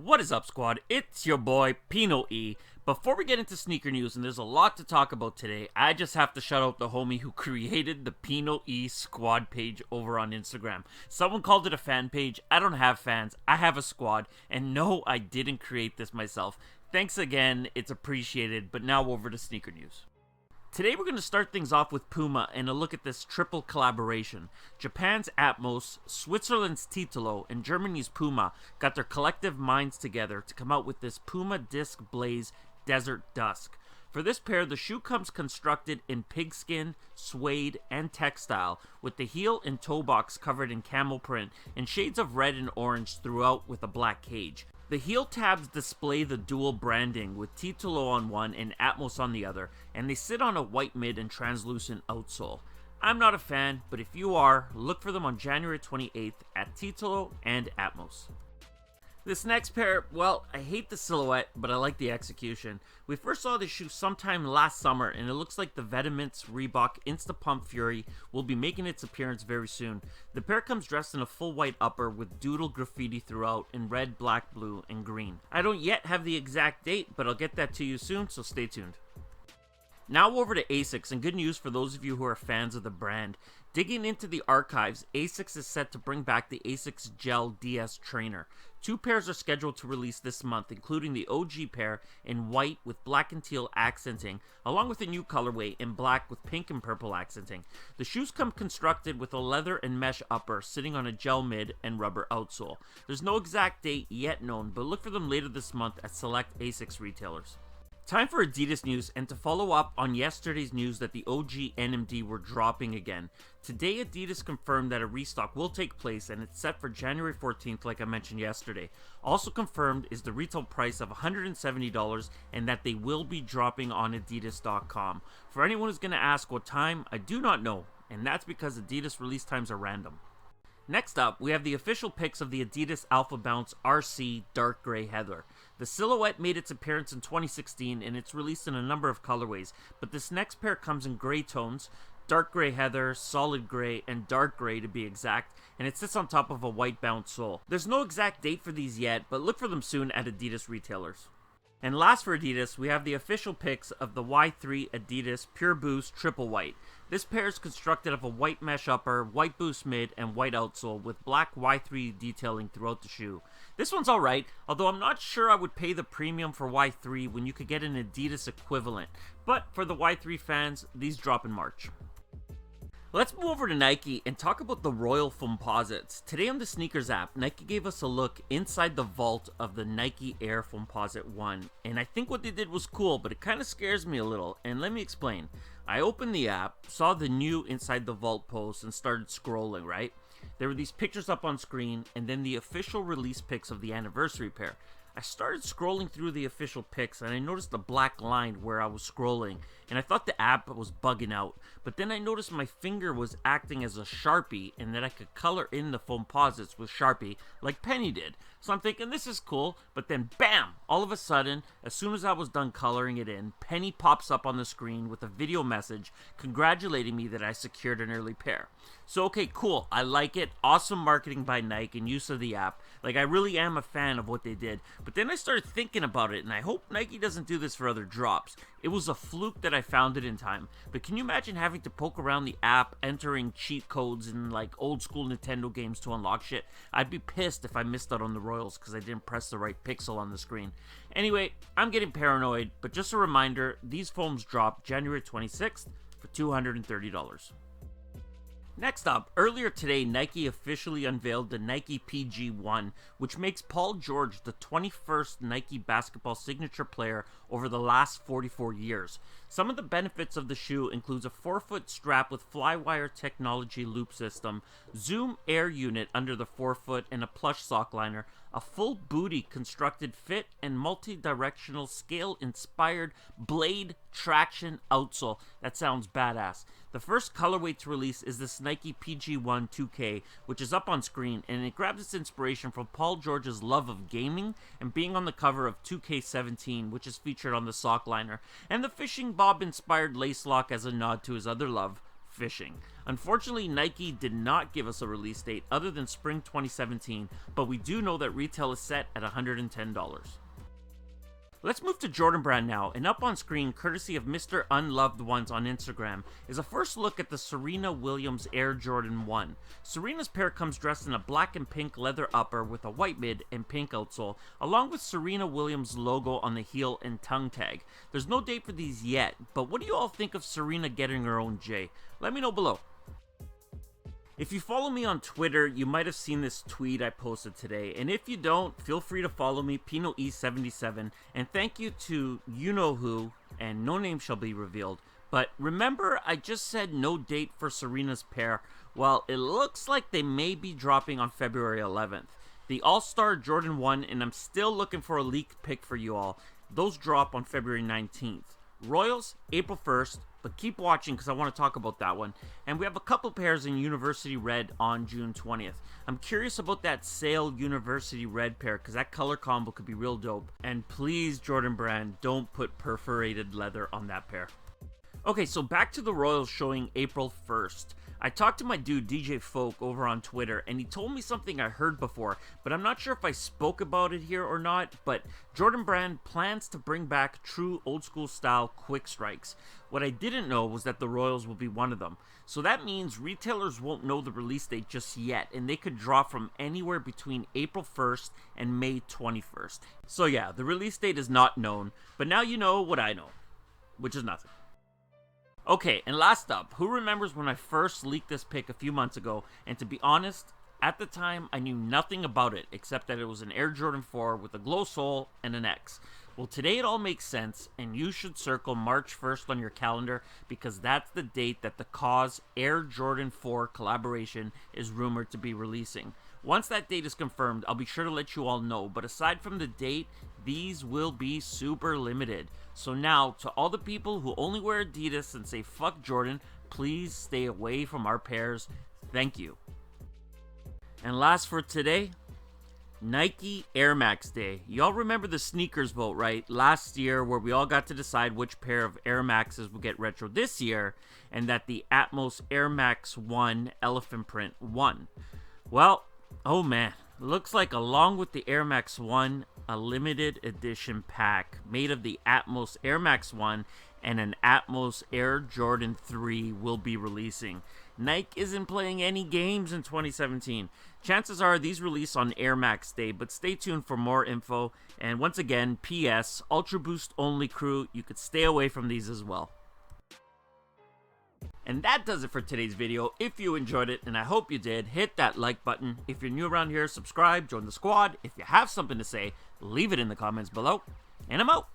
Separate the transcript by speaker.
Speaker 1: What is up, squad? It's your boy, PinoE. Before we get into sneaker news, and there's a lot to talk about today, I just have to shout out the homie who created the PinoE squad page over on Instagram. Someone called it a fan page. I don't have fans. I have a squad. And no, I didn't create this myself. Thanks again. It's appreciated. But now over to sneaker news. Today we're going to start things off with Puma and a look at this triple collaboration. Japan's Atmos, Switzerland's Titolo, and Germany's Puma got their collective minds together to come out with this Puma Disc Blaze Desert Dusk. For this pair, the shoe comes constructed in pigskin, suede, and textile, with the heel and toe box covered in camel print and shades of red and orange throughout with a black cage. The heel tabs display the dual branding with Titolo on one and Atmos on the other, and they sit on a white mid and translucent outsole. I'm not a fan, but if you are, look for them on January 28th at Titolo and Atmos. This next pair, well, I hate the silhouette, but I like the execution. We first saw this shoe sometime last summer, and it looks like the Vetements Reebok Insta Pump Fury will be making its appearance very soon. The pair comes dressed in a full white upper with doodle graffiti throughout in red, black, blue, and green. I don't yet have the exact date, but I'll get that to you soon, so stay tuned. Now over to Asics, and good news for those of you who are fans of the brand. Digging into the archives, Asics is set to bring back the Asics Gel DS Trainer. 2 pairs are scheduled to release this month, including the OG pair in white with black and teal accenting, along with a new colorway in black with pink and purple accenting. The shoes come constructed with a leather and mesh upper sitting on a gel mid and rubber outsole. There's no exact date yet known, but look for them later this month at select Asics retailers. Time for Adidas news, and to follow up on yesterday's news that the OG NMD were dropping again. Today, Adidas confirmed that a restock will take place, and it's set for January 14th like I mentioned yesterday. Also confirmed is the retail price of $170 and that they will be dropping on Adidas.com. For anyone who's going to ask what time, I do not know, and that's because Adidas release times are random. Next up, we have the official pics of the Adidas AlphaBounce RC Dark Gray Heather. The silhouette made its appearance in 2016 and it's released in a number of colorways, but this next pair comes in gray tones, dark gray heather, solid gray, and dark gray to be exact, and it sits on top of a white bounce sole. There's no exact date for these yet, but look for them soon at Adidas retailers. And last for Adidas, we have the official pics of the Y3 Adidas Pure Boost Triple White. This pair is constructed of a white mesh upper, white boost mid, and white outsole with black Y3 detailing throughout the shoe. This one's alright, although I'm not sure I would pay the premium for Y3 when you could get an Adidas equivalent. But for the Y3 fans, these drop in March. Let's move over to Nike and talk about the Royal Foamposites. Today on the Sneakers app, Nike gave us a look inside the vault of the Nike Air Foamposite One. And I think what they did was cool, but it kind of scares me a little. And let me explain. I opened the app, saw the new inside the vault post, and started scrolling, right? There were these pictures up on screen, and then the official release pics of the anniversary pair. I started scrolling through the official pics and I noticed a black line where I was scrolling and I thought the app was bugging out, but then I noticed my finger was acting as a Sharpie and that I could color in the Foamposites with Sharpie like Penny did. So I'm thinking this is cool, but then bam, all of a sudden, as soon as I was done coloring it in, Penny pops up on the screen with a video message congratulating me that I secured an early pair. So okay, cool, I like it, awesome marketing by Nike and use of the app, like I really am a fan of what they did. But then I started thinking about it, and I hope Nike doesn't do this for other drops. It was a fluke that I found it in time. But can you imagine having to poke around the app, entering cheat codes in like old school Nintendo games to unlock shit? I'd be pissed if I missed out on the Royals because I didn't press the right pixel on the screen. Anyway, I'm getting paranoid, but just a reminder, these foams drop January 26th for $230. Next up, earlier today, Nike officially unveiled the Nike PG1, which makes Paul George the 21st Nike basketball signature player over the last 44 years. Some of the benefits of the shoe includes a 4-foot strap with Flywire technology loop system, Zoom air unit under the forefoot, and a plush sock liner, a full booty constructed fit, and multi-directional scale-inspired blade traction outsole. That sounds badass. The first colorway to release is this Nike PG1 2K, which is up on screen, and it grabs its inspiration from Paul George's love of gaming and being on the cover of 2K17, which is featured on the sock liner, and the fishing bob inspired lace lock as a nod to his other love, fishing. Unfortunately, Nike did not give us a release date other than spring 2017, but we do know that retail is set at $110. Let's move to Jordan Brand now, and up on screen, courtesy of Mr. Unloved Ones on Instagram, is a first look at the Serena Williams Air Jordan 1. Serena's pair comes dressed in a black and pink leather upper with a white mid and pink outsole, along with Serena Williams' logo on the heel and tongue tag. There's no date for these yet, but what do you all think of Serena getting her own J? Let me know below. If you follow me on Twitter, you might have seen this tweet I posted today, and if you don't, feel free to follow me, PinoE77, and thank you to you-know-who, and no name shall be revealed. But remember, I just said no date for Serena's pair. Well, it looks like they may be dropping on February 11th. The All-Star Jordan 1, and I'm still looking for a leaked pic for you all. Those drop on February 19th. Royals, April 1st, but keep watching because I want to talk about that one. And we have a couple pairs in University Red on June 20th. I'm curious about that Sale University Red pair because that color combo could be real dope. And please, Jordan Brand, don't put perforated leather on that pair. Okay, so back to the Royals showing April 1st. I talked to my dude DJ Folk over on Twitter, and he told me something I heard before, but I'm not sure if I spoke about it here or not. But Jordan Brand plans to bring back true old school style quick strikes. What I didn't know was that the Royals will be one of them. So that means retailers won't know the release date just yet, and they could drop from anywhere between April 1st and May 21st. So yeah, the release date is not known, but now you know what I know, which is nothing. Okay, and last up, who remembers when I first leaked this pic a few months ago? And to be honest, at the time, I knew nothing about it except that it was an Air Jordan 4 with a glow sole and an X. Well, today it all makes sense, and you should circle March 1st on your calendar because that's the date that the Kaws Air Jordan 4 collaboration is rumored to be releasing. Once that date is confirmed, I'll be sure to let you all know, but aside from the date, these will be super limited. So now, to all the people who only wear Adidas and say fuck Jordan, please stay away from our pairs. Thank you. And last for today, Nike Air Max Day. Y'all remember the sneakers vote, right? Last year, where we all got to decide which pair of Air Maxes would get retro this year, and that the Atmos Air Max 1 elephant print won. Well, oh man, looks like along with the Air Max 1, a limited edition pack made of the Atmos Air Max 1 and an Atmos Air Jordan 3 will be releasing. Nike isn't playing any games in 2017. Chances are these release on Air Max Day, but stay tuned for more info. And once again, PS, Ultra Boost only crew, you could stay away from these as well. And that does it for today's video. If you enjoyed it, and I hope you did, hit that like button. If you're new around here, subscribe, join the squad. If you have something to say, leave it in the comments below. And I'm out.